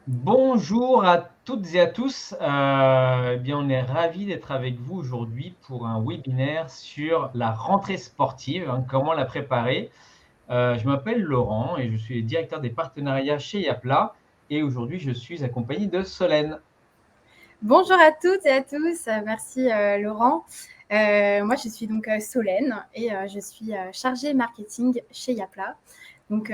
Bonjour à toutes et à tous. On est ravis d'être avec vous aujourd'hui pour un webinaire sur la rentrée sportive, comment la préparer. Je m'appelle Laurent et je suis le directeur des partenariats chez Yapla et aujourd'hui je suis accompagné de Solène. Bonjour à toutes et à tous, merci Laurent. Moi je suis donc Solène et je suis chargée marketing chez Yapla. Donc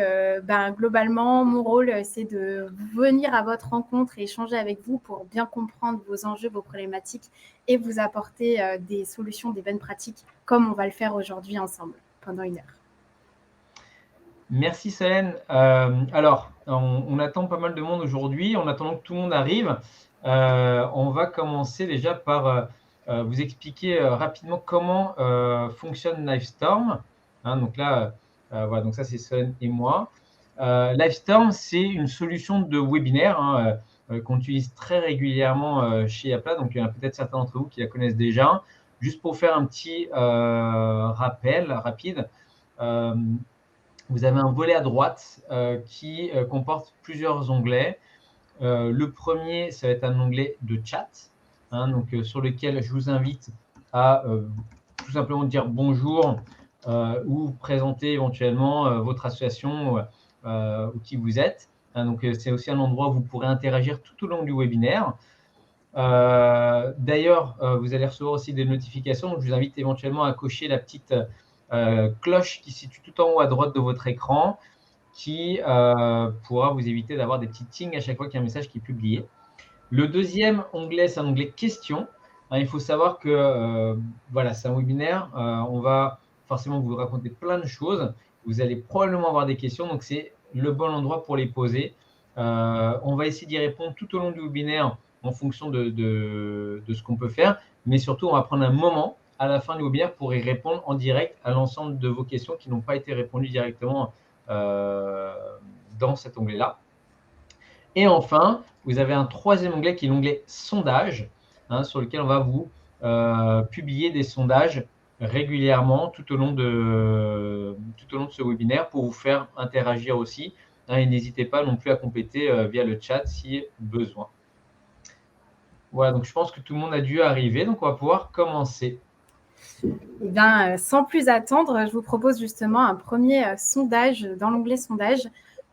globalement mon rôle c'est de venir à votre rencontre et échanger avec vous pour bien comprendre vos enjeux, vos problématiques et vous apporter des solutions, des bonnes pratiques comme on va le faire aujourd'hui ensemble pendant une heure. Merci Solène. On attend pas mal de monde aujourd'hui. En attendant que tout le monde arrive, on va commencer déjà par vous expliquer rapidement comment fonctionne Livestorm. Donc là, voilà, donc ça c'est Solène et moi. Livestorm, c'est une solution de webinaire qu'on utilise très régulièrement chez Yapla. Donc il y en a peut-être certains d'entre vous qui la connaissent déjà. Juste pour faire un petit rappel rapide. Vous avez un volet à droite qui comporte plusieurs onglets. Le premier, ça va être un onglet de chat, sur lequel je vous invite à tout simplement dire bonjour ou présenter éventuellement votre association ou qui vous êtes. C'est aussi un endroit où vous pourrez interagir tout au long du webinaire. D'ailleurs, vous allez recevoir aussi des notifications. Donc je vous invite éventuellement à cocher la petite cloche qui se situe tout en haut à droite de votre écran, qui pourra vous éviter d'avoir des petits tings à chaque fois qu'il y a un message qui est publié. Le deuxième onglet, c'est un onglet questions. Il faut savoir que voilà, c'est un webinaire. On va forcément vous raconter plein de choses. Vous allez probablement avoir des questions, donc c'est le bon endroit pour les poser. On va essayer d'y répondre tout au long du webinaire en fonction de ce qu'on peut faire, mais surtout, on va prendre un moment à la fin du webinaire pour y répondre en direct à l'ensemble de vos questions qui n'ont pas été répondues directement dans cet onglet-là. Et enfin, vous avez un troisième onglet qui est l'onglet sondage, sur lequel on va vous publier des sondages régulièrement tout au long de ce webinaire pour vous faire interagir aussi. Et n'hésitez pas non plus à compléter via le chat si besoin. Voilà, donc je pense que tout le monde a dû arriver, donc on va pouvoir commencer. Eh bien, sans plus attendre, je vous propose justement un premier sondage dans l'onglet sondage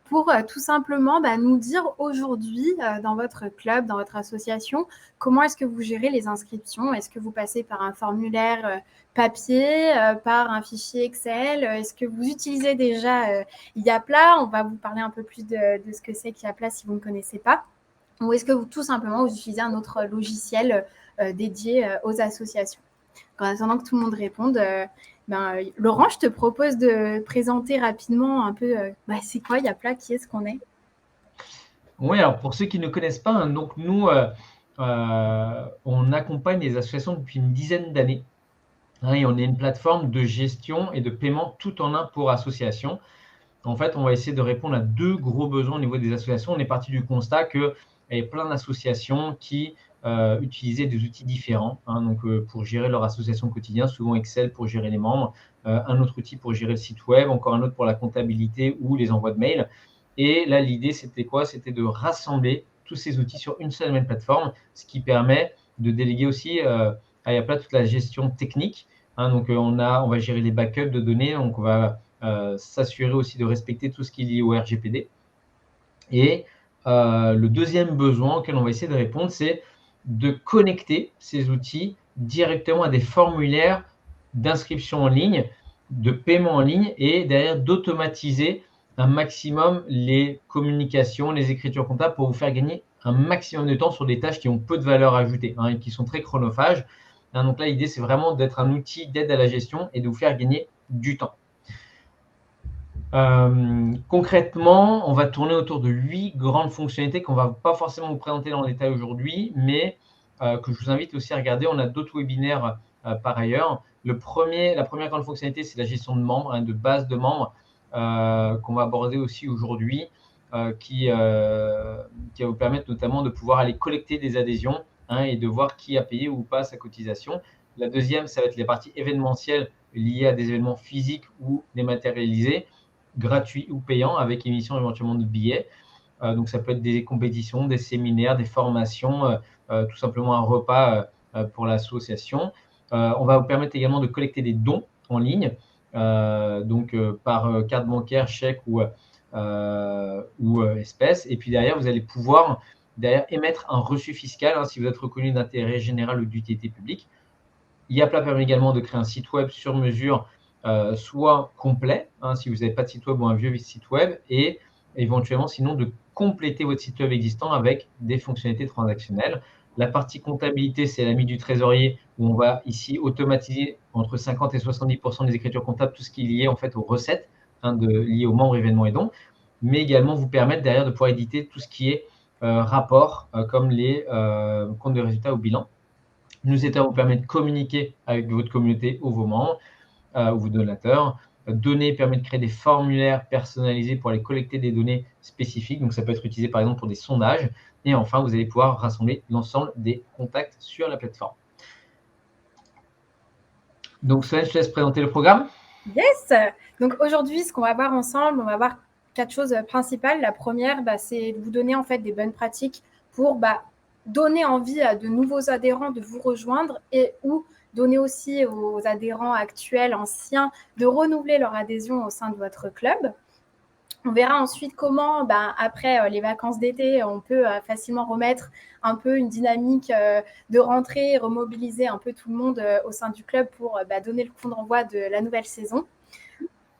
pour tout simplement nous dire aujourd'hui dans votre club, dans votre association, comment est-ce que vous gérez les inscriptions? Est-ce que vous passez par un formulaire papier, par un fichier Excel? Est-ce que vous utilisez déjà Yapla? On va vous parler un peu plus de ce que c'est qu'Yapla si vous ne connaissez pas. Ou est-ce que vous tout simplement vous utilisez un autre logiciel dédié aux associations? En attendant que tout le monde réponde, Laurent, je te propose de présenter rapidement un peu c'est quoi Yapla, qui est-ce qu'on est? Oui, alors pour ceux qui ne connaissent pas, donc nous, on accompagne les associations depuis une dizaine d'années. Et on est une plateforme de gestion et de paiement tout en un pour associations. En fait, on va essayer de répondre à deux gros besoins au niveau des associations. On est parti du constat qu'il y avait plein d'associations qui utilisaient des outils différents pour gérer leur association quotidienne, souvent Excel pour gérer les membres, un autre outil pour gérer le site web, encore un autre pour la comptabilité ou les envois de mails. Et là, l'idée, c'était quoi? C'était de rassembler tous ces outils sur une seule et même plateforme, ce qui permet de déléguer aussi à Yapla toute la gestion technique. On va gérer les backups de données, donc on va s'assurer aussi de respecter tout ce qui est lié au RGPD. Et le deuxième besoin auquel on va essayer de répondre, c'est de connecter ces outils directement à des formulaires d'inscription en ligne, de paiement en ligne, et derrière d'automatiser un maximum les communications, les écritures comptables pour vous faire gagner un maximum de temps sur des tâches qui ont peu de valeur ajoutée et qui sont très chronophages. Donc là, l'idée, c'est vraiment d'être un outil d'aide à la gestion et de vous faire gagner du temps. Concrètement, on va tourner autour de 8 grandes fonctionnalités qu'on ne va pas forcément vous présenter dans le détail aujourd'hui, mais que je vous invite aussi à regarder. On a d'autres webinaires par ailleurs. La première grande fonctionnalité, c'est la gestion de membres, de base de membres, qu'on va aborder aussi aujourd'hui, qui va vous permettre notamment de pouvoir aller collecter des adhésions et de voir qui a payé ou pas sa cotisation. La deuxième, ça va être les parties événementielles liées à des événements physiques ou dématérialisés, gratuit ou payant, avec émission éventuellement de billets. Donc, ça peut être des compétitions, des séminaires, des formations, tout simplement un repas pour l'association. On va vous permettre également de collecter des dons en ligne, donc par carte bancaire, chèque ou espèces. Et puis derrière, vous allez pouvoir émettre un reçu fiscal si vous êtes reconnu d'intérêt général ou d'utilité publique. Yapla permet également de créer un site web sur mesure, soit complet, si vous n'avez pas de site web ou un vieux site web, et éventuellement sinon de compléter votre site web existant avec des fonctionnalités transactionnelles. La partie comptabilité, c'est l'ami du trésorier, où on va ici automatiser entre 50 et 70% des écritures comptables, tout ce qui est lié en fait aux recettes liées aux membres, événements et dons, mais également vous permettre derrière de pouvoir éditer tout ce qui est rapport, comme les comptes de résultats au bilan. Newsletter vous permet de communiquer avec votre communauté ou vos membres ou vos donateurs. Données permet de créer des formulaires personnalisés pour aller collecter des données spécifiques. Donc, ça peut être utilisé par exemple pour des sondages. Et enfin, vous allez pouvoir rassembler l'ensemble des contacts sur la plateforme. Donc, Solène, je te laisse présenter le programme. Yes. Donc, aujourd'hui, ce qu'on va voir ensemble, on va voir 4 choses principales. La première, c'est de vous donner en fait des bonnes pratiques pour donner envie à de nouveaux adhérents de vous rejoindre et ou donner aussi aux adhérents actuels, anciens, de renouveler leur adhésion au sein de votre club. On verra ensuite comment, après les vacances d'été, on peut facilement remettre un peu une dynamique de rentrée, remobiliser un peu tout le monde au sein du club pour donner le coup d'envoi de la nouvelle saison.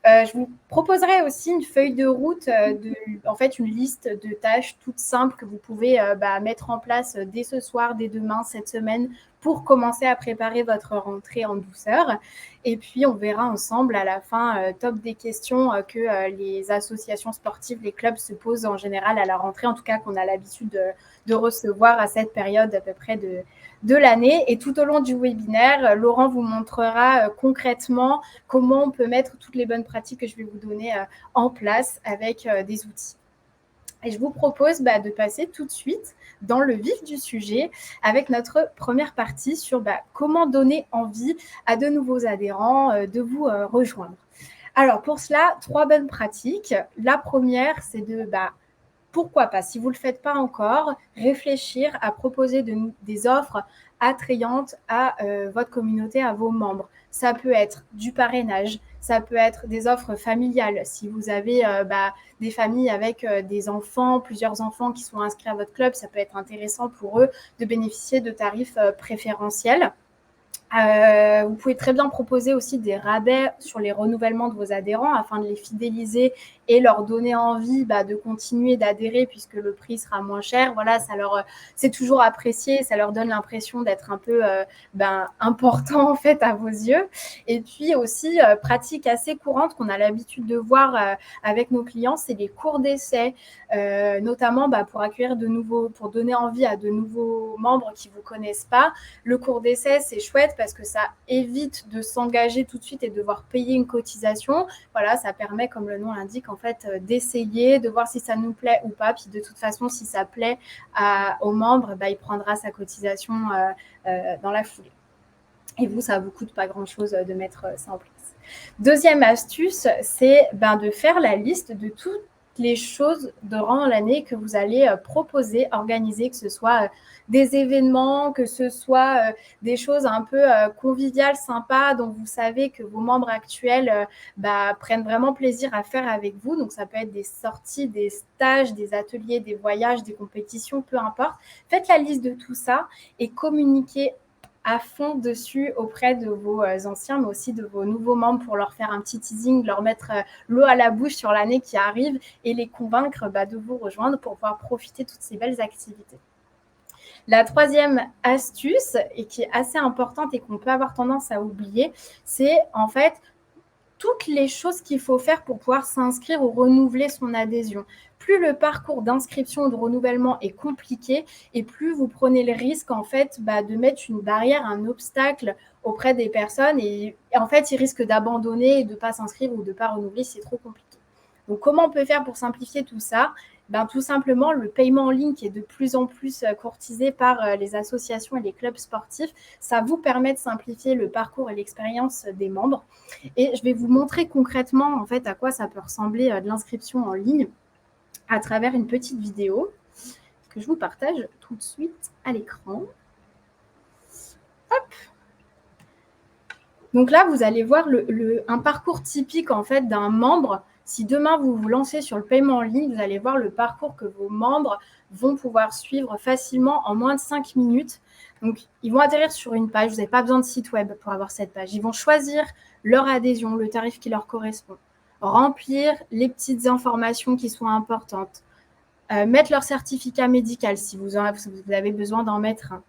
Je vous proposerai aussi une feuille de route, en fait une liste de tâches toutes simples que vous pouvez mettre en place dès ce soir, dès demain, cette semaine, pour commencer à préparer votre rentrée en douceur. Et puis, on verra ensemble à la fin, top des questions que les associations sportives, les clubs se posent en général à la rentrée, en tout cas qu'on a l'habitude de recevoir à cette période à peu près de l'année. Et tout au long du webinaire, Laurent vous montrera concrètement comment on peut mettre toutes les bonnes pratiques que je vais vous donner en place avec des outils. Et je vous propose de passer tout de suite dans le vif du sujet avec notre première partie sur comment donner envie à de nouveaux adhérents de vous rejoindre. Alors pour cela, 3 bonnes pratiques. La première, c'est de pourquoi pas, si vous ne le faites pas encore, réfléchir à proposer des offres attrayantes à votre communauté, à vos membres. Ça peut être du parrainage, ça peut être des offres familiales. Si vous avez des familles avec des enfants, plusieurs enfants qui sont inscrits à votre club, ça peut être intéressant pour eux de bénéficier de tarifs préférentiels. Vous pouvez très bien proposer aussi des rabais sur les renouvellements de vos adhérents afin de les fidéliser et leur donner envie de continuer d'adhérer puisque le prix sera moins cher. Voilà, c'est toujours apprécié, ça leur donne l'impression d'être un peu important en fait à vos yeux. Et puis aussi, pratique assez courante qu'on a l'habitude de voir avec nos clients, c'est les cours d'essai, notamment pour accueillir pour donner envie à de nouveaux membres qui ne vous connaissent pas. Le cours d'essai, c'est chouette parce que ça évite de s'engager tout de suite et de devoir payer une cotisation. Voilà, ça permet, comme le nom l'indique, en fait, d'essayer, de voir si ça nous plaît ou pas. Puis de toute façon, si ça plaît aux membres, il prendra sa cotisation dans la foulée. Et vous, ça ne vous coûte pas grand-chose de mettre ça en place. Deuxième astuce, c'est de faire la liste de toutes les choses durant l'année que vous allez proposer, organiser, que ce soit des événements, que ce soit des choses un peu conviviales, sympas, dont vous savez que vos membres actuels prennent vraiment plaisir à faire avec vous. Donc, ça peut être des sorties, des stages, des ateliers, des voyages, des compétitions, peu importe. Faites la liste de tout ça et communiquez à fond dessus auprès de vos anciens, mais aussi de vos nouveaux membres pour leur faire un petit teasing, leur mettre l'eau à la bouche sur l'année qui arrive et les convaincre de vous rejoindre pour pouvoir profiter de toutes ces belles activités. La troisième astuce, et qui est assez importante et qu'on peut avoir tendance à oublier, c'est en fait toutes les choses qu'il faut faire pour pouvoir s'inscrire ou renouveler son adhésion. Plus le parcours d'inscription ou de renouvellement est compliqué et plus vous prenez le risque en fait de mettre une barrière, un obstacle auprès des personnes et en fait ils risquent d'abandonner et de ne pas s'inscrire ou de ne pas renouveler, c'est trop compliqué. Donc comment on peut faire pour simplifier tout ça ? Tout simplement, le paiement en ligne qui est de plus en plus courtisé par les associations et les clubs sportifs, ça vous permet de simplifier le parcours et l'expérience des membres. Et je vais vous montrer concrètement en fait à quoi ça peut ressembler de l'inscription en ligne. à travers une petite vidéo que je vous partage tout de suite à l'écran. Hop. Donc là, vous allez voir un parcours typique en fait d'un membre. Si demain vous vous lancez sur le paiement en ligne, vous allez voir le parcours que vos membres vont pouvoir suivre facilement en moins de 5 minutes. Donc, ils vont atterrir sur une page. Vous n'avez pas besoin de site web pour avoir cette page. Ils vont choisir leur adhésion, le tarif qui leur correspond, remplir les petites informations qui sont importantes, mettre leur certificat médical si vous avez besoin d'en mettre un.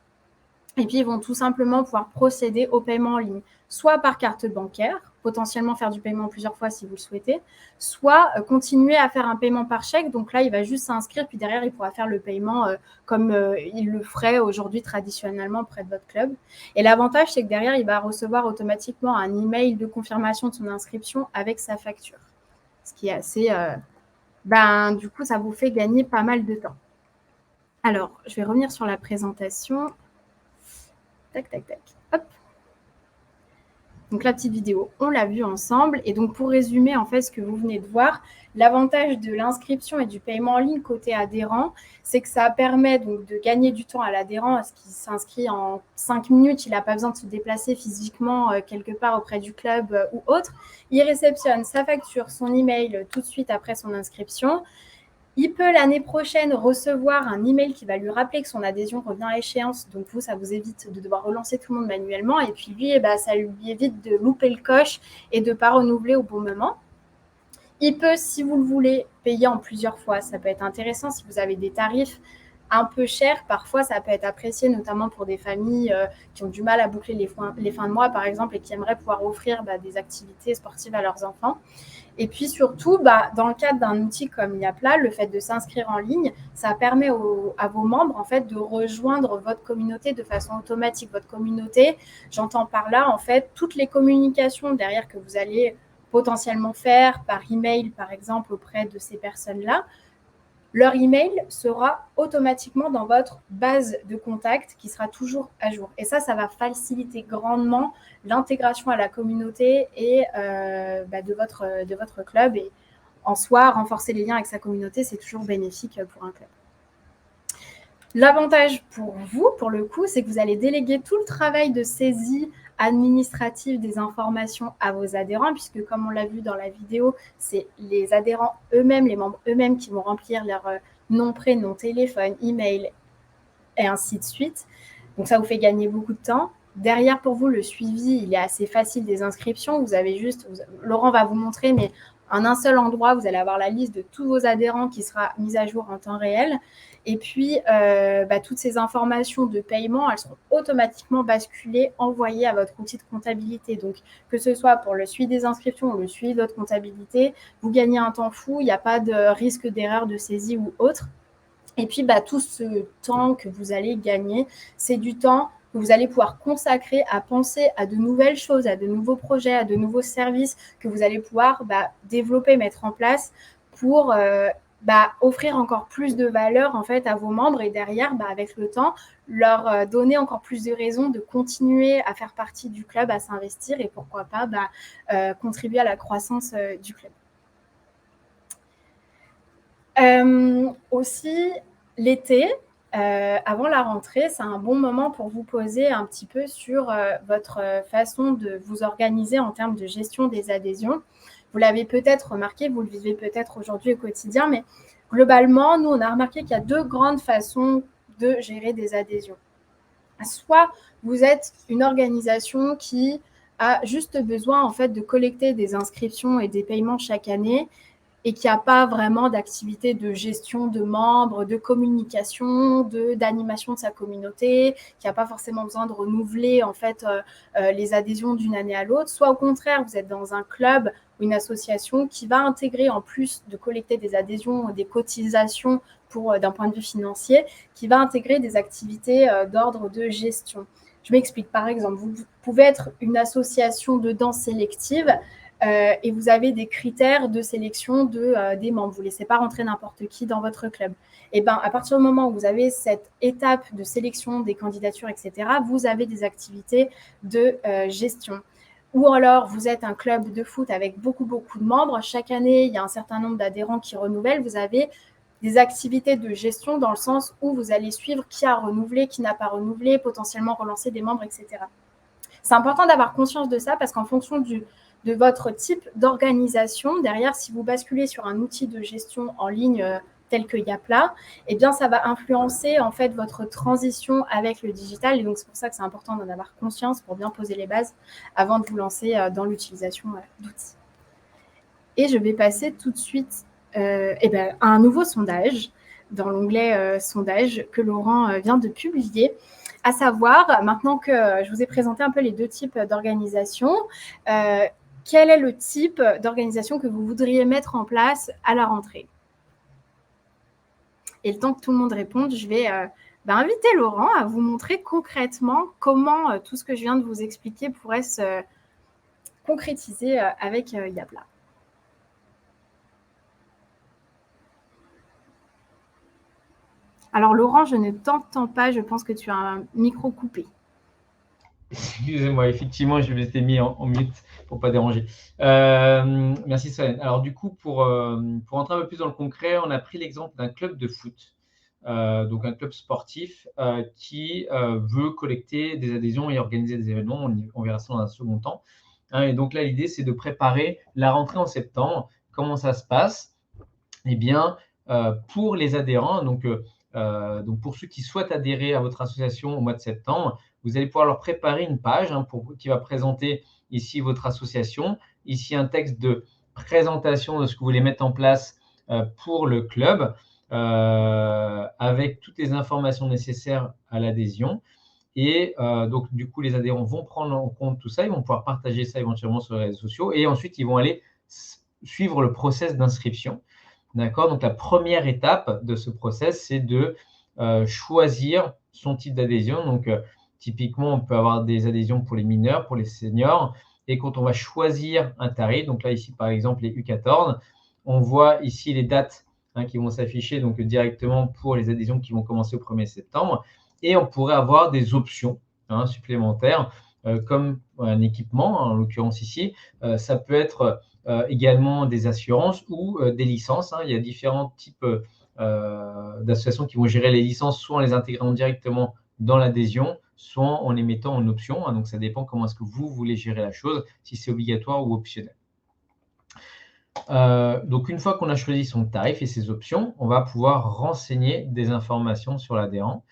Et puis, ils vont tout simplement pouvoir procéder au paiement en ligne, soit par carte bancaire, potentiellement faire du paiement plusieurs fois si vous le souhaitez, soit continuer à faire un paiement par chèque. Donc là, il va juste s'inscrire, puis derrière, il pourra faire le paiement comme il le ferait aujourd'hui traditionnellement auprès de votre club. Et l'avantage, c'est que derrière, il va recevoir automatiquement un email de confirmation de son inscription avec sa facture. Ce qui est assez... du coup, ça vous fait gagner pas mal de temps. Alors, je vais revenir sur la présentation. Tac, tac, tac. Hop. Donc, la petite vidéo, on l'a vue ensemble. Et donc, pour résumer, en fait, ce que vous venez de voir, l'avantage de l'inscription et du paiement en ligne côté adhérent, c'est que ça permet donc de gagner du temps à l'adhérent, parce qu'il s'inscrit en 5 minutes. Il n'a pas besoin de se déplacer physiquement quelque part auprès du club ou autre. Il réceptionne sa facture, son email tout de suite après son inscription. Il peut l'année prochaine recevoir un email qui va lui rappeler que son adhésion revient à échéance. Donc vous, ça vous évite de devoir relancer tout le monde manuellement. Et puis lui, ça lui évite de louper le coche et de ne pas renouveler au bon moment. Il peut, si vous le voulez, payer en plusieurs fois. Ça peut être intéressant si vous avez des tarifs un peu chers. Parfois, ça peut être apprécié, notamment pour des familles qui ont du mal à boucler les fins de mois, par exemple, et qui aimeraient pouvoir offrir des activités sportives à leurs enfants. Et puis surtout, dans le cadre d'un outil comme Yapla, le fait de s'inscrire en ligne, ça permet à vos membres en fait de rejoindre votre communauté de façon automatique. Votre communauté, j'entends par là en fait toutes les communications derrière que vous allez potentiellement faire par email, par exemple, auprès de ces personnes-là. Leur email sera automatiquement dans votre base de contact qui sera toujours à jour. Et ça va faciliter grandement l'intégration à la communauté et de votre club. Et en soi, renforcer les liens avec sa communauté, c'est toujours bénéfique pour un club. L'avantage pour vous, pour le coup, c'est que vous allez déléguer tout le travail de saisie administrative des informations à vos adhérents, puisque comme on l'a vu dans la vidéo, c'est les adhérents eux-mêmes, les membres eux-mêmes qui vont remplir leur nom, prénom, téléphone, email et ainsi de suite. Donc ça vous fait gagner beaucoup de temps. Derrière, pour vous, le suivi, il est assez facile des inscriptions. Vous avez Laurent va vous montrer, mais en un seul endroit, vous allez avoir la liste de tous vos adhérents qui sera mise à jour en temps réel. Et puis, toutes ces informations de paiement, elles seront automatiquement basculées, envoyées à votre outil de comptabilité. Donc, que ce soit pour le suivi des inscriptions ou le suivi de votre comptabilité, vous gagnez un temps fou. Il n'y a pas de risque d'erreur de saisie ou autre. Et puis, tout ce temps que vous allez gagner, c'est du temps que vous allez pouvoir consacrer à penser à de nouvelles choses, à de nouveaux projets, à de nouveaux services que vous allez pouvoir développer, mettre en place pour offrir encore plus de valeur en fait à vos membres et derrière, avec le temps, leur donner encore plus de raisons de continuer à faire partie du club, à s'investir et pourquoi pas contribuer à la croissance du club. Aussi, l'été, avant la rentrée, c'est un bon moment pour vous poser un petit peu sur votre façon de vous organiser en termes de gestion des adhésions. Vous l'avez peut-être remarqué, vous le vivez peut-être aujourd'hui au quotidien, mais globalement, nous, on a remarqué qu'il y a deux grandes façons de gérer des adhésions. Soit vous êtes une organisation qui a juste besoin en fait de collecter des inscriptions et des paiements chaque année et qui n'a pas vraiment d'activité de gestion de membres, de communication, d'animation de sa communauté, qui n'a pas forcément besoin de renouveler en fait les adhésions d'une année à l'autre, soit au contraire, vous êtes dans un club ou une association qui va intégrer, en plus de collecter des adhésions, des cotisations d'un point de vue financier, qui va intégrer des activités d'ordre de gestion. Je m'explique. Par exemple, vous pouvez être une association de danse sélective et vous avez des critères de sélection des membres. Vous ne laissez pas rentrer n'importe qui dans votre club. Et à partir du moment où vous avez cette étape de sélection des candidatures, etc., vous avez des activités de gestion. Ou alors, vous êtes un club de foot avec beaucoup de membres. Chaque année, il y a un certain nombre d'adhérents qui renouvellent. Vous avez des activités de gestion dans le sens où vous allez suivre qui a renouvelé, qui n'a pas renouvelé, potentiellement relancer des membres, etc. C'est important d'avoir conscience de ça parce qu'en fonction de votre type d'organisation, derrière, si vous basculez sur un outil de gestion en ligne tel que Yapla, eh bien, ça va influencer en fait votre transition avec le digital. Et donc, c'est pour ça que c'est important d'en avoir conscience pour bien poser les bases avant de vous lancer dans l'utilisation d'outils. Et je vais passer tout de suite à un nouveau sondage dans l'onglet sondage que Laurent vient de publier. À savoir, maintenant que je vous ai présenté un peu les deux types d'organisation, quel est le type d'organisation que vous voudriez mettre en place à la rentrée? Et le temps que tout le monde réponde, je vais inviter Laurent à vous montrer concrètement comment tout ce que je viens de vous expliquer pourrait se concrétiser avec Yapla. Alors Laurent, je ne t'entends pas, je pense que tu as un micro coupé. Excusez-moi, effectivement, je m'étais mis en mute pour ne pas déranger. Merci Solène. Alors du coup, pour entrer un peu plus dans le concret, on a pris l'exemple d'un club de foot, donc un club sportif qui veut collecter des adhésions et organiser des événements. On verra ça dans un second temps. Et donc là, l'idée, c'est de préparer la rentrée en septembre. Comment ça se passe? Eh bien, pour les adhérents, donc pour ceux qui souhaitent adhérer à votre association au mois de septembre, vous allez pouvoir leur préparer une page qui va présenter ici votre association, ici un texte de présentation de ce que vous voulez mettre en place pour le club, avec toutes les informations nécessaires à l'adhésion. Et donc, du coup, les adhérents vont prendre en compte tout ça, ils vont pouvoir partager ça éventuellement sur les réseaux sociaux et ensuite, ils vont aller suivre le process d'inscription. D'accord? Donc, la première étape de ce process, c'est de choisir son type d'adhésion. Donc, typiquement, on peut avoir des adhésions pour les mineurs, pour les seniors. Et quand on va choisir un tarif, donc là, ici, par exemple, les U14, on voit ici les dates qui vont s'afficher donc directement pour les adhésions qui vont commencer au 1er septembre. Et on pourrait avoir des options supplémentaires, comme un équipement, en l'occurrence ici. Ça peut être également des assurances ou des licences. Il y a différents types d'associations qui vont gérer les licences, soit en les intégrant directement dans l'adhésion, soit en les mettant en option. Donc, ça dépend comment est-ce que vous voulez gérer la chose, si c'est obligatoire ou optionnel. Donc, une fois qu'on a choisi son tarif et ses options, on va pouvoir renseigner des informations sur l'adhérent.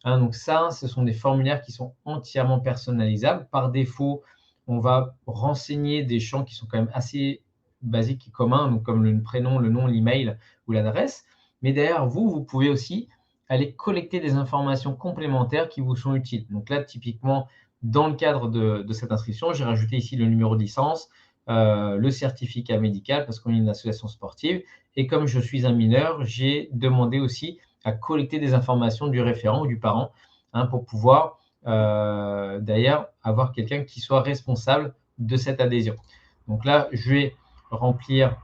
Donc ça, ce sont des formulaires qui sont entièrement personnalisables. Par défaut, on va renseigner des champs qui sont quand même assez basiques et communs, donc comme le prénom, le nom, l'email ou l'adresse. Mais derrière vous pouvez aussi aller collecter des informations complémentaires qui vous sont utiles. Donc là, typiquement, dans le cadre de cette inscription, j'ai rajouté ici le numéro de licence, le certificat médical, parce qu'on est une association sportive. Et comme je suis un mineur, j'ai demandé aussi à collecter des informations du référent ou du parent pour pouvoir d'ailleurs avoir quelqu'un qui soit responsable de cette adhésion. Donc là, je vais remplir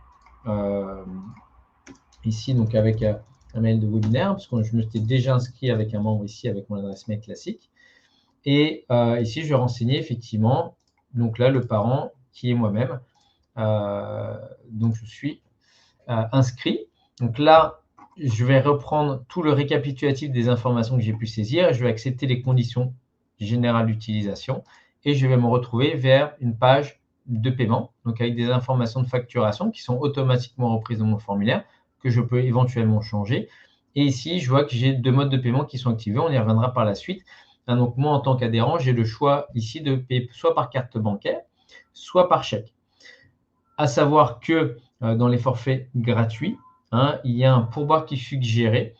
ici donc avec un mail de webinaire, parce que je me suis déjà inscrit avec un membre ici avec mon adresse mail classique. Et ici, je vais renseigner effectivement, donc là, le parent qui est moi-même. Donc, je suis inscrit. Donc là, je vais reprendre tout le récapitulatif des informations que j'ai pu saisir. Je vais accepter les conditions générales d'utilisation et je vais me retrouver vers une page de paiement, donc avec des informations de facturation qui sont automatiquement reprises dans mon formulaire, que je peux éventuellement changer. Et ici, je vois que j'ai deux modes de paiement qui sont activés. On y reviendra par la suite. Donc moi, en tant qu'adhérent, j'ai le choix ici de payer soit par carte bancaire, soit par chèque. À savoir que dans les forfaits gratuits, il y a un pourboire qui est suggéré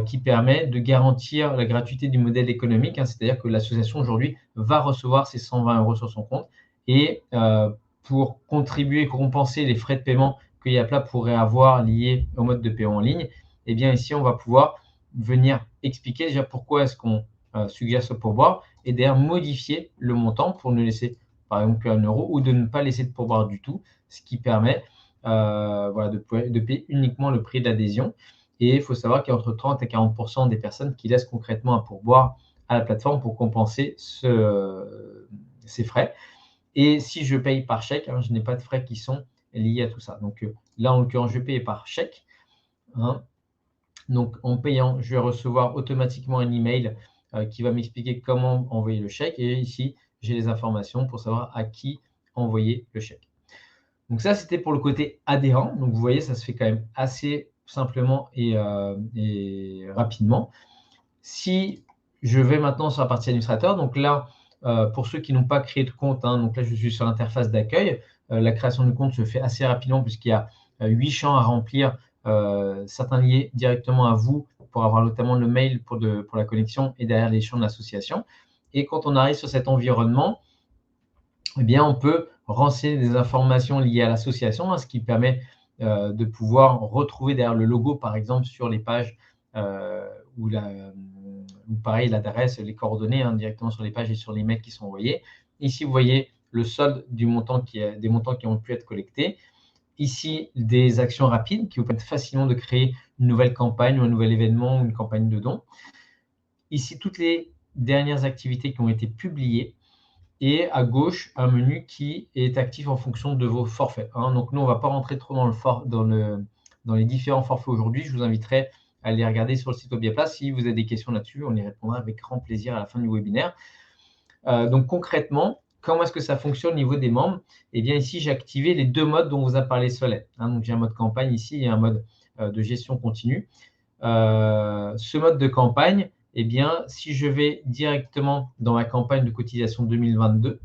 qui permet de garantir la gratuité du modèle économique. C'est-à-dire que l'association aujourd'hui va recevoir ses 120 € sur son compte et pour contribuer et compenser les frais de paiement que Yapla pourrait avoir liés au mode de paiement en ligne, eh bien ici, on va pouvoir venir expliquer déjà pourquoi est-ce qu'on suggère ce pourboire et d'ailleurs modifier le montant pour ne laisser par exemple qu'un euro ou de ne pas laisser de pourboire du tout, ce qui permet de payer uniquement le prix d'adhésion. Et il faut savoir qu'il y a entre 30 et 40% des personnes qui laissent concrètement un pourboire à la plateforme pour compenser ces frais. Et si je paye par chèque, je n'ai pas de frais qui sont liés à tout ça. Donc là, en l'occurrence, je paye par chèque. Donc, en payant, je vais recevoir automatiquement un email qui va m'expliquer comment envoyer le chèque. Et ici, j'ai les informations pour savoir à qui envoyer le chèque. Donc ça, c'était pour le côté adhérent. Donc, vous voyez, ça se fait quand même assez simplement et rapidement. Si je vais maintenant sur la partie administrateur, donc là, pour ceux qui n'ont pas créé de compte, donc là, je suis sur l'interface d'accueil. La création de compte se fait assez rapidement puisqu'il y a 8 champs à remplir, certains liés directement à vous pour avoir notamment le mail pour la connexion et derrière les champs de l'association. Et quand on arrive sur cet environnement, eh bien, on peut renseigner des informations liées à l'association, ce qui permet de pouvoir retrouver derrière le logo, par exemple, sur les pages ou pareil, l'adresse, les coordonnées directement sur les pages et sur les mails qui sont envoyés. Ici, vous voyez le solde des montants qui ont pu être collectés. Ici, des actions rapides qui vous permettent facilement de créer une nouvelle campagne ou un nouvel événement ou une campagne de dons. Ici, toutes les dernières activités qui ont été publiées. Et à gauche, un menu qui est actif en fonction de vos forfaits. Donc, nous, on ne va pas rentrer trop dans les différents forfaits aujourd'hui. Je vous inviterai à les regarder sur le site Obiaplast. Si vous avez des questions là-dessus, on y répondra avec grand plaisir à la fin du webinaire. Donc, concrètement, comment est-ce que ça fonctionne au niveau des membres? Eh bien, ici, j'ai activé les deux modes dont vous a parlé Soleil. Donc, j'ai un mode campagne ici et un mode de gestion continue. Ce mode de campagne, eh bien, si je vais directement dans ma campagne de cotisation 2022,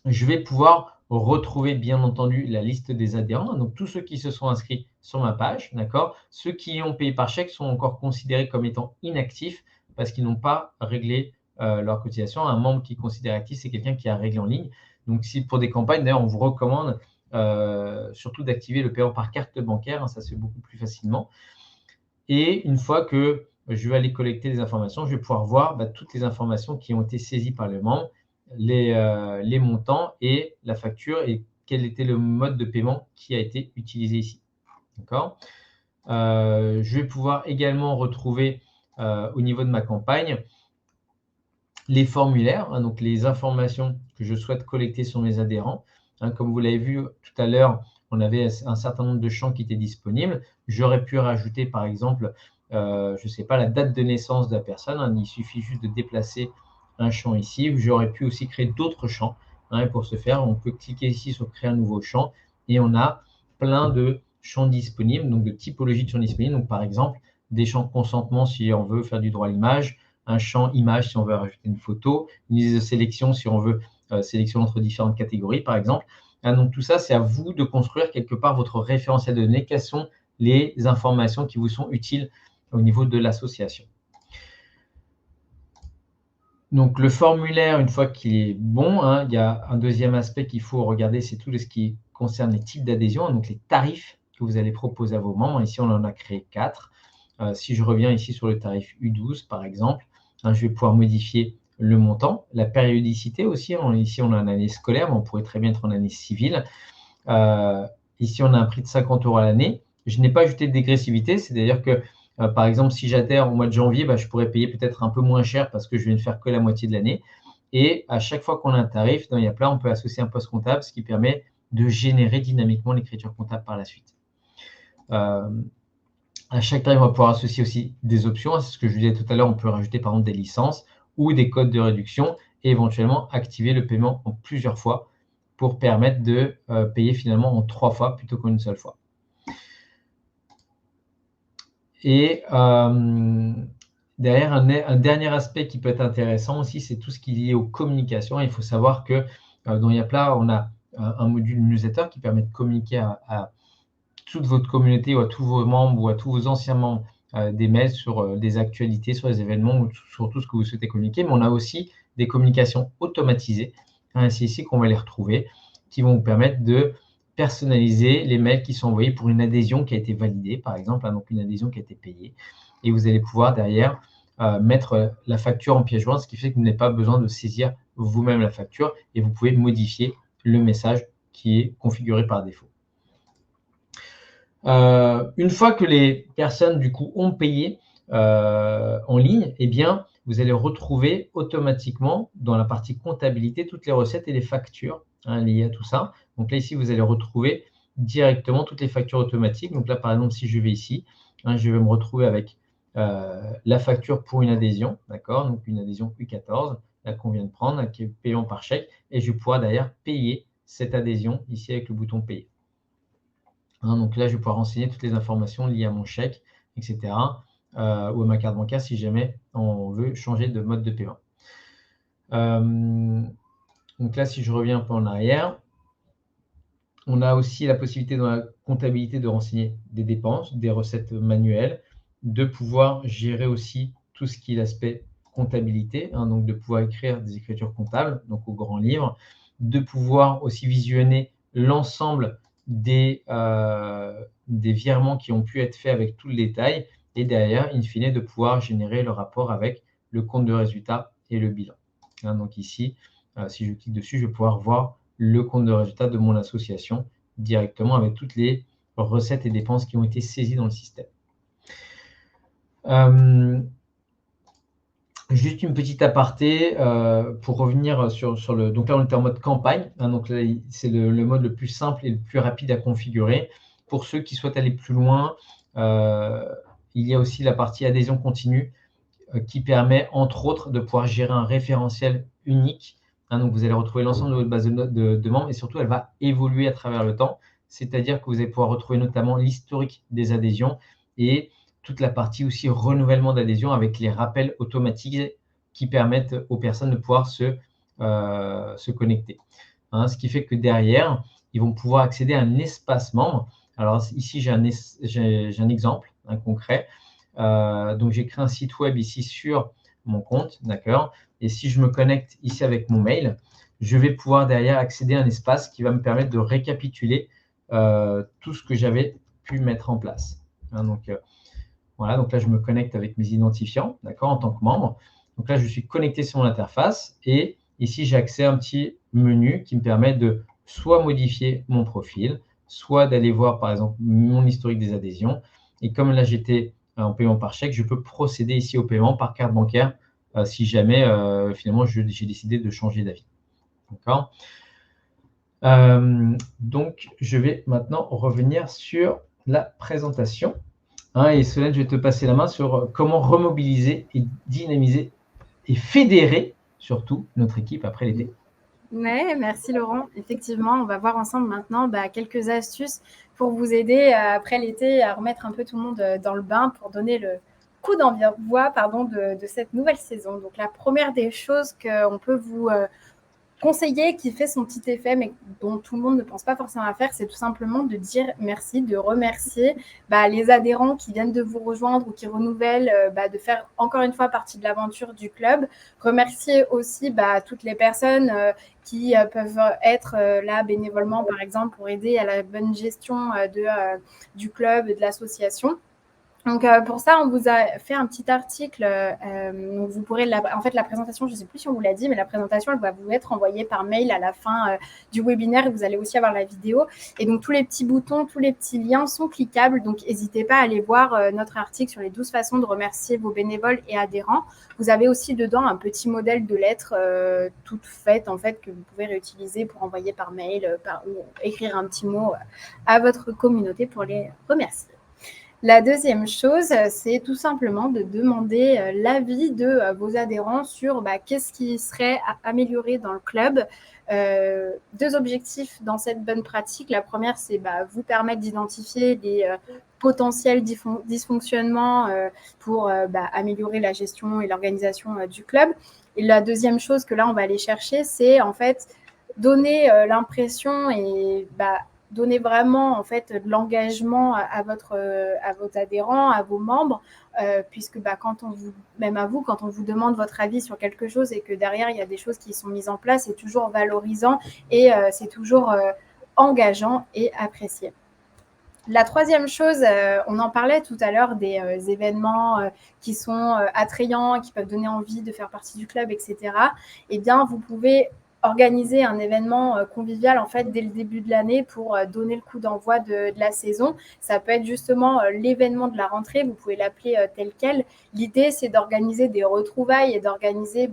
je vais pouvoir retrouver, bien entendu, la liste des adhérents. Donc, tous ceux qui se sont inscrits sur ma page, d'accord. Ceux qui ont payé par chèque sont encore considérés comme étant inactifs parce qu'ils n'ont pas réglé leur cotisation. Un membre qui est considéré actif, c'est quelqu'un qui a réglé en ligne. Donc, si pour des campagnes, d'ailleurs, on vous recommande surtout d'activer le paiement par carte bancaire. Ça se fait beaucoup plus facilement. Et une fois que je vais aller collecter les informations, je vais pouvoir voir toutes les informations qui ont été saisies par les membres, les montants et la facture et quel était le mode de paiement qui a été utilisé ici. D'accord ? Je vais pouvoir également retrouver au niveau de ma campagne les formulaires, donc les informations que je souhaite collecter sur mes adhérents. Comme vous l'avez vu tout à l'heure, on avait un certain nombre de champs qui étaient disponibles. J'aurais pu rajouter, par exemple, je ne sais pas, la date de naissance de la personne. Il suffit juste de déplacer un champ ici. J'aurais pu aussi créer d'autres champs. Et pour ce faire, on peut cliquer ici sur « Créer un nouveau champ » et on a plein de champs disponibles, donc de typologies de champs disponibles. Donc, par exemple, des champs consentement si on veut faire du droit à l'image, un champ image si on veut rajouter une photo, une liste de sélection si on veut sélectionner entre différentes catégories, par exemple. Donc, tout ça, c'est à vous de construire quelque part votre référentiel de données. Quelles sont les informations qui vous sont utiles au niveau de l'association? Donc, le formulaire, une fois qu'il est bon, il y a un deuxième aspect qu'il faut regarder, c'est tout ce qui concerne les types d'adhésion, donc les tarifs que vous allez proposer à vos membres. Ici, on en a créé 4. Si je reviens ici sur le tarif U12, par exemple, je vais pouvoir modifier le montant, la périodicité aussi. Ici, on a une année scolaire, mais on pourrait très bien être en année civile. Ici, on a un prix de 50 € à l'année. Je n'ai pas ajouté de dégressivité, c'est-à-dire que, par exemple, si j'adhère au mois de janvier, je pourrais payer peut-être un peu moins cher parce que je viens de faire que la moitié de l'année. Et à chaque fois qu'on a un tarif, dans Yapla, on peut associer un poste comptable, ce qui permet de générer dynamiquement l'écriture comptable par la suite. À chaque tarif, on va pouvoir associer aussi des options. C'est ce que je vous disais tout à l'heure, on peut rajouter par exemple des licences ou des codes de réduction et éventuellement activer le paiement en plusieurs fois pour permettre de payer finalement en 3 fois plutôt qu'en une seule fois. Et derrière, un dernier aspect qui peut être intéressant aussi, c'est tout ce qui est lié aux communications. Il faut savoir que dans Yapla, on a un module newsletter qui permet de communiquer à toute votre communauté ou à tous vos membres ou à tous vos anciens membres des mails sur des actualités, sur les événements ou sur tout ce que vous souhaitez communiquer. Mais on a aussi des communications automatisées. C'est ici qu'on va les retrouver, qui vont vous permettre de personnaliser les mails qui sont envoyés pour une adhésion qui a été validée, par exemple, donc une adhésion qui a été payée. Et vous allez pouvoir derrière mettre la facture en pièce jointe, ce qui fait que vous n'avez pas besoin de saisir vous-même la facture et vous pouvez modifier le message qui est configuré par défaut. Une fois que les personnes du coup ont payé en ligne, eh bien, vous allez retrouver automatiquement dans la partie comptabilité toutes les recettes et les factures liées à tout ça. Donc là, ici, vous allez retrouver directement toutes les factures automatiques. Donc là, par exemple, si je vais ici, Je vais me retrouver avec la facture pour une adhésion, d'accord? Donc une adhésion U14, là qu'on vient de prendre, qui est payant par chèque, et je vais pouvoir d'ailleurs payer cette adhésion ici avec le bouton payer. Donc là, je vais pouvoir renseigner toutes les informations liées à mon chèque, etc. Ou à ma carte bancaire si jamais on veut changer de mode de paiement. Donc là, si je reviens un peu en arrière, on a aussi la possibilité dans la comptabilité de renseigner des dépenses, des recettes manuelles, de pouvoir gérer aussi tout ce qui est l'aspect comptabilité, donc de pouvoir écrire des écritures comptables, donc au grand livre, de pouvoir aussi visionner l'ensemble des virements qui ont pu être faits avec tout le détail, et derrière, in fine, de pouvoir générer le rapport avec le compte de résultat et le bilan. Donc ici, si je clique dessus, je vais pouvoir voir le compte de résultat de mon association directement avec toutes les recettes et dépenses qui ont été saisies dans le système. Juste une petite aparté pour revenir sur le… Donc là, on était en mode campagne. Donc là, c'est le mode le plus simple et le plus rapide à configurer. Pour ceux qui souhaitent aller plus loin, il y a aussi la partie adhésion continue qui permet, entre autres, de pouvoir gérer un référentiel unique. Donc, vous allez retrouver l'ensemble de votre base de membres et surtout, elle va évoluer à travers le temps. C'est-à-dire que vous allez pouvoir retrouver notamment l'historique des adhésions et toute la partie aussi renouvellement d'adhésion avec les rappels automatisés qui permettent aux personnes de pouvoir se connecter. Ce qui fait que derrière, ils vont pouvoir accéder à un espace membre. Alors ici, j'ai un exemple concret. Donc, j'ai créé un site web ici sur mon compte, d'accord? Et si je me connecte ici avec mon mail, je vais pouvoir derrière accéder à un espace qui va me permettre de récapituler tout ce que j'avais pu mettre en place. Donc, voilà, donc là, je me connecte avec mes identifiants, d'accord, en tant que membre. Donc là, je suis connecté sur mon interface et ici, j'ai accès à un petit menu qui me permet de soit modifier mon profil, soit d'aller voir, par exemple, mon historique des adhésions. Et comme là, j'étais en paiement par chèque, je peux procéder ici au paiement par carte bancaire si jamais, finalement, j'ai décidé de changer d'avis. D'accord ? Donc, je vais maintenant revenir sur la présentation. Et Solène, je vais te passer la main sur comment remobiliser et dynamiser et fédérer surtout notre équipe après l'été. Ouais, merci Laurent. Effectivement, on va voir ensemble maintenant quelques astuces pour vous aider après l'été à remettre un peu tout le monde dans le bain pour donner le coup d'envoi de cette nouvelle saison. Donc la première des choses qu'on peut vous conseiller qui fait son petit effet, mais dont tout le monde ne pense pas forcément à faire, c'est tout simplement de dire merci, de remercier les adhérents qui viennent de vous rejoindre ou qui renouvellent, de faire encore une fois partie de l'aventure du club. Remercier aussi toutes les personnes qui peuvent être là bénévolement, par exemple, pour aider à la bonne gestion du club et de l'association. Donc, pour ça, on vous a fait un petit article. Donc vous pourrez en fait, la présentation, je ne sais plus si on vous l'a dit, mais la présentation, elle va vous être envoyée par mail à la fin du webinaire et vous allez aussi avoir la vidéo. Et donc, tous les petits boutons, tous les petits liens sont cliquables. Donc, n'hésitez pas à aller voir notre article sur les 12 façons de remercier vos bénévoles et adhérents. Vous avez aussi dedans un petit modèle de lettre toute faite, en fait, que vous pouvez réutiliser pour envoyer par mail ou écrire un petit mot à votre communauté pour les remercier. La deuxième chose, c'est tout simplement de demander l'avis de vos adhérents sur qu'est-ce qui serait amélioré dans le club. Deux objectifs dans cette bonne pratique. La première, c'est vous permettre d'identifier les potentiels dysfonctionnements pour améliorer la gestion et l'organisation du club. Et la deuxième chose que là, on va aller chercher, c'est en fait donner l'impression et donner vraiment en fait de l'engagement à vos adhérents, à vos membres, puisque quand on vous demande votre avis sur quelque chose et que derrière il y a des choses qui sont mises en place, c'est toujours valorisant et c'est toujours engageant et apprécié. La troisième chose, on en parlait tout à l'heure des événements qui sont attrayants, qui peuvent donner envie de faire partie du club, etc. Eh bien, vous pouvez organiser un événement convivial en fait dès le début de l'année pour donner le coup d'envoi de la saison. Ça peut être justement l'événement de la rentrée, vous pouvez l'appeler tel quel. L'idée, c'est d'organiser des retrouvailles et d'organiser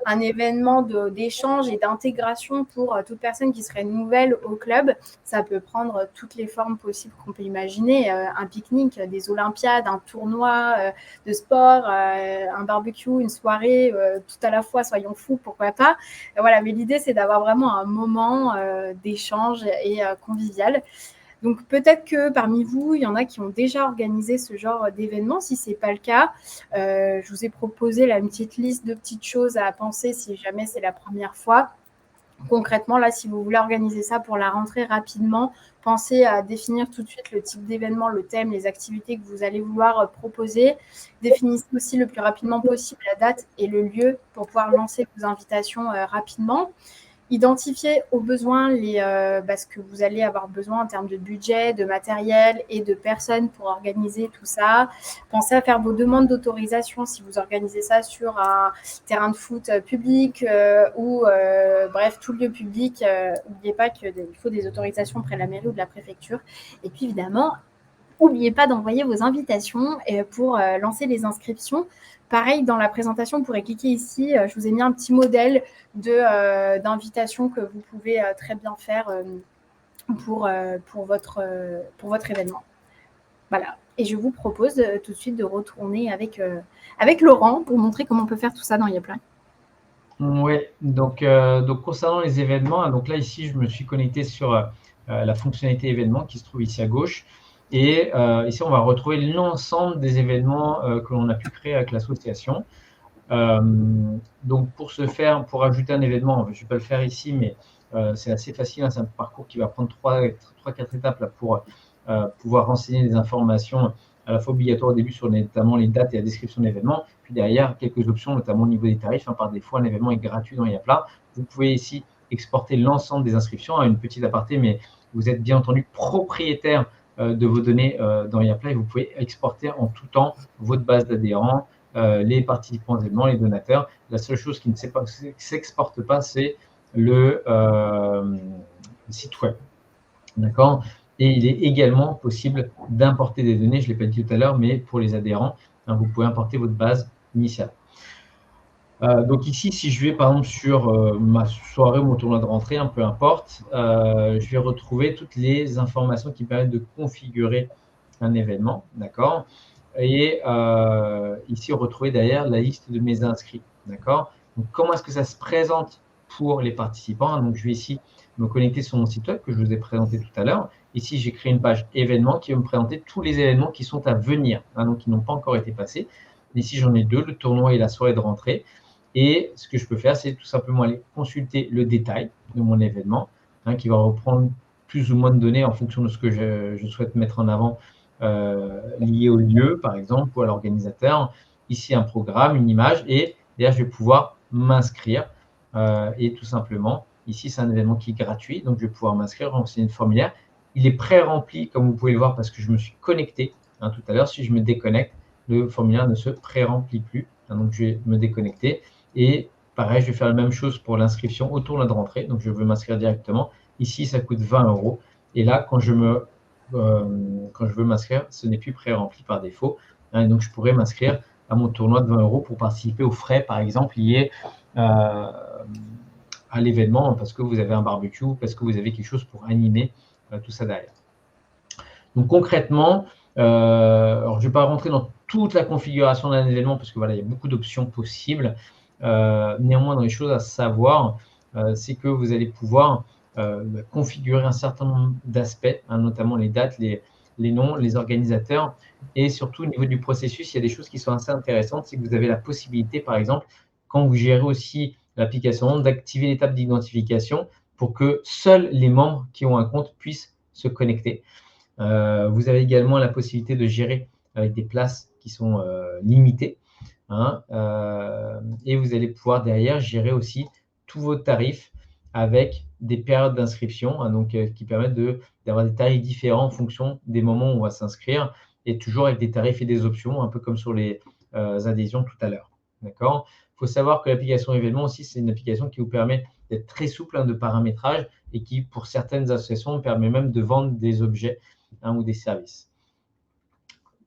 un événement d'échange et d'intégration pour toute personne qui serait nouvelle au club. Ça peut prendre toutes les formes possibles qu'on peut imaginer, un pique-nique, des olympiades, un tournoi de sport, un barbecue, une soirée, tout à la fois, soyons fous, pourquoi pas. Voilà, mais l'idée, c'est d'avoir vraiment un moment d'échange et convivial. Donc peut-être que parmi vous, il y en a qui ont déjà organisé ce genre d'événement. Si ce n'est pas le cas, je vous ai proposé là, une petite liste de petites choses à penser si jamais c'est la première fois. Concrètement, là, si vous voulez organiser ça pour la rentrée rapidement, pensez à définir tout de suite le type d'événement, le thème, les activités que vous allez vouloir proposer. Définissez aussi le plus rapidement possible la date et le lieu pour pouvoir lancer vos invitations rapidement. Identifiez au besoin ce que vous allez avoir besoin en termes de budget, de matériel et de personnes pour organiser tout ça. Pensez à faire vos demandes d'autorisation si vous organisez ça sur un terrain de foot public ou bref, tout lieu public. N'oubliez pas qu'il faut des autorisations auprès de la mairie ou de la préfecture. Et puis évidemment, n'oubliez pas d'envoyer vos invitations pour lancer les inscriptions. Pareil, dans la présentation, vous pourrez cliquer ici. Je vous ai mis un petit modèle d'invitation que vous pouvez très bien faire pour votre événement. Voilà. Et je vous propose tout de suite de retourner avec Laurent pour montrer comment on peut faire tout ça dans Yaplan. Oui, donc concernant les événements, donc là ici je me suis connecté sur la fonctionnalité événements qui se trouve ici à gauche. Et ici, on va retrouver l'ensemble des événements que l'on a pu créer avec l'association. Donc, pour ce faire, pour ajouter un événement, je ne vais pas le faire ici, mais c'est assez facile. Hein, c'est un parcours qui va prendre 3-4 étapes là, pour pouvoir renseigner des informations à la fois obligatoires au début sur notamment les dates et la description de l'événement. Puis derrière, quelques options, notamment au niveau des tarifs. Hein, par défaut, un événement est gratuit dans Yapla. Vous pouvez ici exporter l'ensemble des inscriptions. Une petite aparté, mais vous êtes bien entendu propriétaire de vos données dans Yapla et vous pouvez exporter en tout temps votre base d'adhérents, les participants aux événements, les donateurs. La seule chose qui ne s'exporte pas, c'est le site web. D'accord ? Et il est également possible d'importer des données, je ne l'ai pas dit tout à l'heure, mais pour les adhérents, vous pouvez importer votre base initiale. Donc ici, si je vais par exemple sur ma soirée ou mon tournoi de rentrée, peu importe, je vais retrouver toutes les informations qui permettent de configurer un événement, d'accord ? Et ici, retrouver derrière la liste de mes inscrits, d'accord ? Donc comment est-ce que ça se présente pour les participants ? Donc je vais ici me connecter sur mon site web que je vous ai présenté tout à l'heure. Ici, j'ai créé une page événements qui va me présenter tous les événements qui sont à venir, donc qui n'ont pas encore été passés. Ici, j'en ai deux, le tournoi et la soirée de rentrée. Et ce que je peux faire, c'est tout simplement aller consulter le détail de mon événement, qui va reprendre plus ou moins de données en fonction de ce que je souhaite mettre en avant lié au lieu, par exemple, ou à l'organisateur. Ici, un programme, une image, et là, je vais pouvoir m'inscrire. Et tout simplement, ici, c'est un événement qui est gratuit, donc je vais pouvoir m'inscrire, renseigner le formulaire. Il est pré-rempli, comme vous pouvez le voir, parce que je me suis connecté tout à l'heure. Si je me déconnecte, le formulaire ne se pré-remplit plus. Donc, je vais me déconnecter. Et pareil, je vais faire la même chose pour l'inscription au tournoi de rentrée. Donc, je veux m'inscrire directement. Ici, ça coûte 20 €. Et là, quand je veux m'inscrire, ce n'est plus pré-rempli par défaut. Et donc, je pourrais m'inscrire à mon tournoi de 20 € pour participer aux frais, par exemple, liés à l'événement, parce que vous avez un barbecue, parce que vous avez quelque chose pour animer tout ça derrière. Donc, concrètement, alors je ne vais pas rentrer dans toute la configuration d'un événement, parce que voilà, il y a beaucoup d'options possibles. Néanmoins, dans les choses à savoir, c'est que vous allez pouvoir configurer un certain nombre d'aspects, notamment les dates, les noms, les organisateurs, et surtout au niveau du processus, il y a des choses qui sont assez intéressantes, c'est que vous avez la possibilité, par exemple, quand vous gérez aussi l'application, d'activer l'étape d'identification pour que seuls les membres qui ont un compte puissent se connecter. Vous avez également la possibilité de gérer avec des places qui sont limitées. Et vous allez pouvoir derrière gérer aussi tous vos tarifs avec des périodes d'inscription, qui permettent d'avoir des tarifs différents en fonction des moments où on va s'inscrire, et toujours avec des tarifs et des options, un peu comme sur les adhésions tout à l'heure. D'accord ? Il faut savoir que l'application événement aussi, c'est une application qui vous permet d'être très souple de paramétrage et qui, pour certaines associations, permet même de vendre des objets ou des services.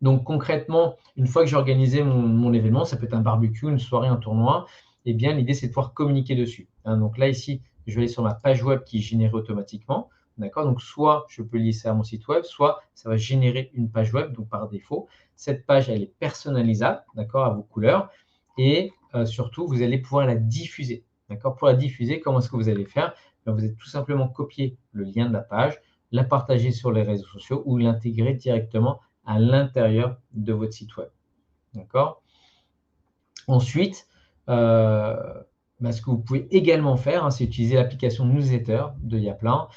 Donc concrètement, une fois que j'ai organisé mon événement, ça peut être un barbecue, une soirée, un tournoi, eh bien l'idée c'est de pouvoir communiquer dessus. Donc là ici, je vais aller sur ma page web qui est générée automatiquement. D'accord. Donc soit je peux lier ça à mon site web, soit ça va générer une page web, donc par défaut. Cette page, elle est personnalisable, d'accord, à vos couleurs. Et surtout, vous allez pouvoir la diffuser. D'accord. Pour la diffuser, comment est-ce que vous allez faire? Vous allez tout simplement copier le lien de la page, la partager sur les réseaux sociaux ou l'intégrer directement à l'intérieur de votre site web. D'accord. Ensuite, ce que vous pouvez également faire, c'est utiliser l'application Newsletter de Yaplan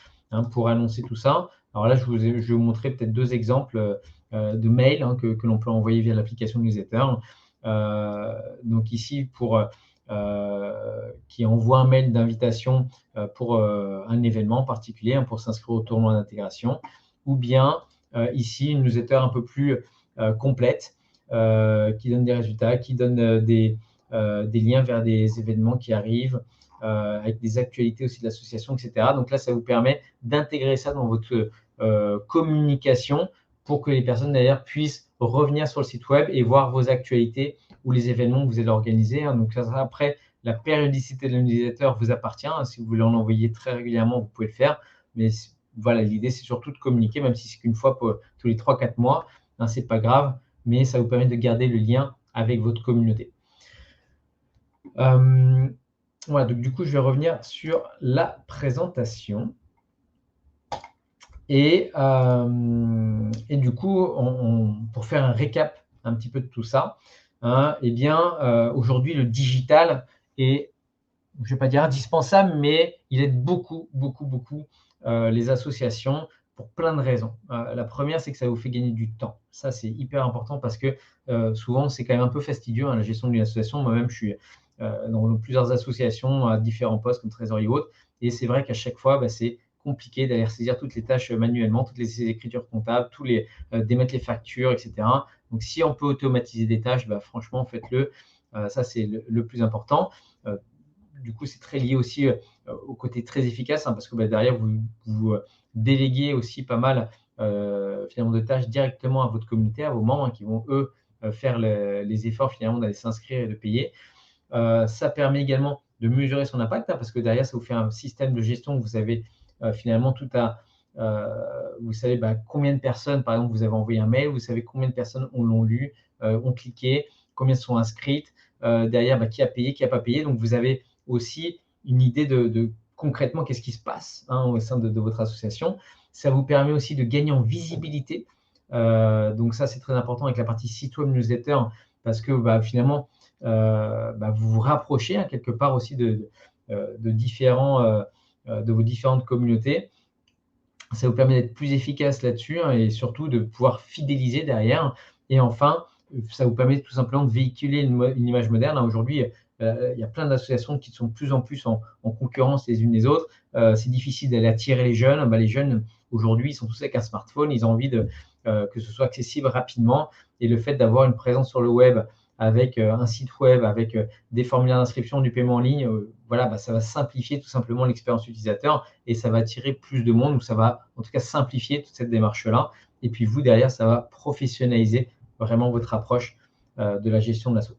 pour annoncer tout ça. Alors là, je vais vous montrer peut-être 2 exemples de mails que l'on peut envoyer via l'application Newsletter. Donc ici, qui envoie un mail d'invitation pour un événement particulier, pour s'inscrire au tournoi d'intégration, ou bien ici, une newsletter un peu plus complète, qui donne des résultats, qui donne des liens vers des événements qui arrivent, avec des actualités aussi de l'association, etc. Donc là, ça vous permet d'intégrer ça dans votre communication pour que les personnes d'ailleurs puissent revenir sur le site web et voir vos actualités ou les événements que vous allez organiser. Donc ça, après, la périodicité de l'utilisateur vous appartient. Si vous voulez en envoyer très régulièrement, vous pouvez le faire. Mais voilà, l'idée, c'est surtout de communiquer, même si c'est qu'une fois tous les 3-4 mois. Ce n'est pas grave, mais ça vous permet de garder le lien avec votre communauté. Voilà, donc du coup, je vais revenir sur la présentation. Et du coup, pour faire un récap un petit peu de tout ça, aujourd'hui, le digital est, je ne vais pas dire indispensable, mais il aide beaucoup les associations pour plein de raisons. La première, c'est que ça vous fait gagner du temps. Ça, c'est hyper important parce que souvent, c'est quand même un peu fastidieux, la gestion d'une association. Moi-même, je suis dans plusieurs associations à différents postes comme trésorier ou autre. Et c'est vrai qu'à chaque fois, c'est compliqué d'aller saisir toutes les tâches manuellement, toutes les écritures comptables, démettre les factures, etc. Donc, si on peut automatiser des tâches, franchement, faites-le. Ça, c'est le plus important. Du coup, c'est très lié aussi au côté très efficace, parce que derrière, vous déléguez aussi pas mal finalement de tâches directement à votre communauté, à vos membres qui vont, eux, faire les efforts finalement d'aller s'inscrire et de payer. Ça permet également de mesurer son impact, parce que derrière, ça vous fait un système de gestion où vous avez finalement vous savez combien de personnes, par exemple, vous avez envoyé un mail, vous savez combien de personnes l'ont lu, ont cliqué, combien sont inscrites, derrière, qui a payé, qui n'a pas payé. Donc, vous avez aussi une idée de concrètement qu'est-ce qui se passe au sein de votre association. Ça vous permet aussi de gagner en visibilité. Donc, ça, c'est très important avec la partie site web newsletter, parce que finalement, vous vous rapprochez quelque part aussi de vos différentes communautés. Ça vous permet d'être plus efficace là-dessus et surtout de pouvoir fidéliser derrière. Et enfin, ça vous permet tout simplement de véhiculer une image moderne. Aujourd'hui, il y a plein d'associations qui sont de plus en plus en concurrence les unes les autres. C'est difficile d'aller attirer les jeunes. Les jeunes, aujourd'hui, ils sont tous avec un smartphone. Ils ont envie que ce soit accessible rapidement. Et le fait d'avoir une présence sur le web avec un site web, avec des formulaires d'inscription, du paiement en ligne, ça va simplifier tout simplement l'expérience utilisateur et ça va attirer plus de monde, ou ça va en tout cas simplifier toute cette démarche-là. Et puis vous, derrière, ça va professionnaliser vraiment votre approche de la gestion de l'asso.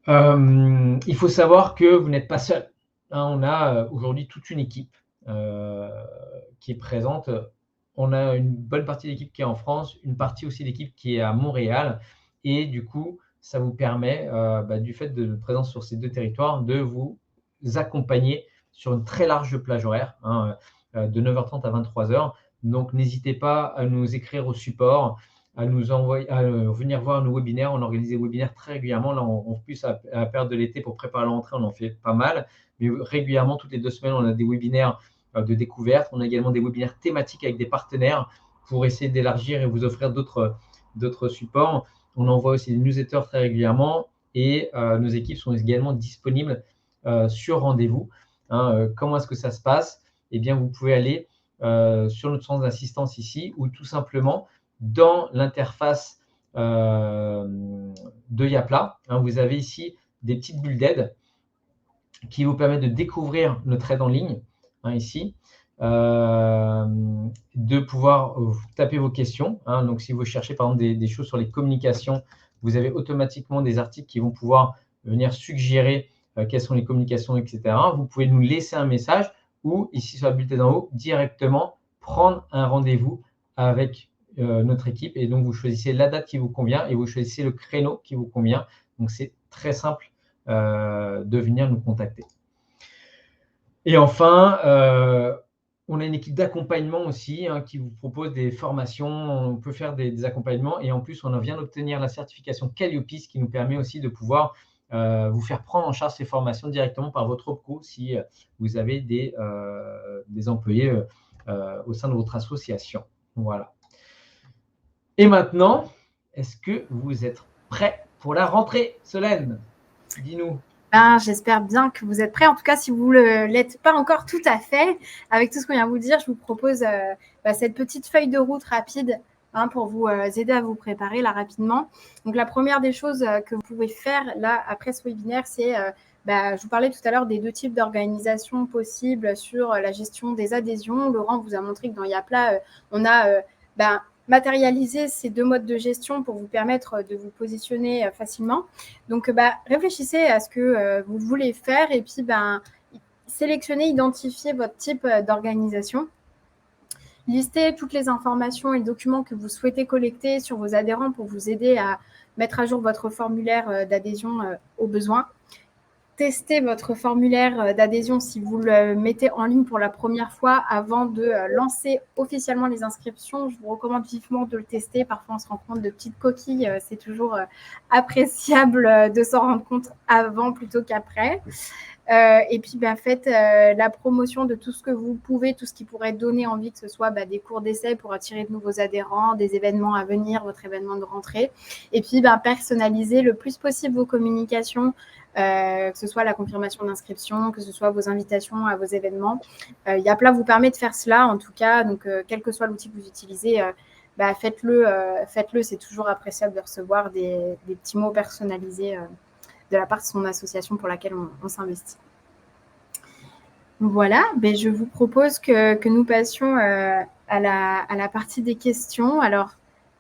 Il faut savoir que vous n'êtes pas seul. On a aujourd'hui toute une équipe qui est présente. On a une bonne partie de l'équipe qui est en France, une partie aussi de l'équipe qui est à Montréal. Et du coup, ça vous permet, du fait de présence sur ces 2 territoires, de vous accompagner sur une très large plage horaire, de 9h30 à 23h. Donc, n'hésitez pas à nous écrire au support, à nous envoyer, à venir voir nos webinaires. On organise des webinaires très régulièrement. Là, en plus, à la période de l'été, pour préparer la rentrée, on en fait pas mal. Mais régulièrement, toutes les 2 semaines, on a des webinaires de découverte. On a également des webinaires thématiques avec des partenaires pour essayer d'élargir et vous offrir d'autres supports. On envoie aussi des newsletters très régulièrement et nos équipes sont également disponibles sur rendez-vous. Comment est-ce que ça se passe? Eh bien, vous pouvez aller sur notre centre d'assistance ici, ou tout simplement dans l'interface de Yapla. Vous avez ici des petites bulles d'aide. qui vous permet de découvrir notre aide en ligne, ici, de pouvoir taper vos questions. Donc, si vous cherchez par exemple des choses sur les communications, vous avez automatiquement des articles qui vont pouvoir venir suggérer quelles sont les communications, etc. Vous pouvez nous laisser un message ou ici sur la bulletin d'en haut, directement prendre un rendez-vous avec notre équipe. Et donc, vous choisissez la date qui vous convient et vous choisissez le créneau qui vous convient. Donc, c'est très simple de venir nous contacter. Et enfin, on a une équipe d'accompagnement aussi qui vous propose des formations. On peut faire des accompagnements et en plus, on vient d'obtenir la certification Calliope, ce qui nous permet aussi de pouvoir vous faire prendre en charge ces formations directement par votre OPCO si vous avez des employés au sein de votre association. Voilà. Et maintenant, est-ce que vous êtes prêts pour la rentrée, Solène? Dis-nous. J'espère bien que vous êtes prêts. En tout cas, si vous ne l'êtes pas encore tout à fait, avec tout ce qu'on vient de vous dire, je vous propose cette petite feuille de route rapide pour vous aider à vous préparer là rapidement. Donc, la première des choses que vous pouvez faire là après ce webinaire, c'est, je vous parlais tout à l'heure des 2 types d'organisation possibles sur la gestion des adhésions. Laurent vous a montré que dans Yapla, on a matérialiser ces 2 modes de gestion pour vous permettre de vous positionner facilement. Donc, réfléchissez à ce que vous voulez faire et puis sélectionnez, identifiez votre type d'organisation. Listez toutes les informations et documents que vous souhaitez collecter sur vos adhérents pour vous aider à mettre à jour votre formulaire d'adhésion au besoin. Testez votre formulaire d'adhésion si vous le mettez en ligne pour la première fois avant de lancer officiellement les inscriptions. Je vous recommande vivement de le tester. Parfois, on se rend compte de petites coquilles. C'est toujours appréciable de s'en rendre compte avant plutôt qu'après. Et puis, faites la promotion de tout ce que vous pouvez, tout ce qui pourrait donner envie, que ce soit des cours d'essai pour attirer de nouveaux adhérents, des événements à venir, votre événement de rentrée. Et puis, personnalisez le plus possible vos communications, que ce soit la confirmation d'inscription, que ce soit vos invitations à vos événements. Yapla vous permet de faire cela, en tout cas. Donc, quel que soit l'outil que vous utilisez, faites-le. C'est toujours appréciable de recevoir des petits mots personnalisés de la part de son association pour laquelle on s'investit. Voilà, je vous propose que nous passions à la partie des questions. Alors,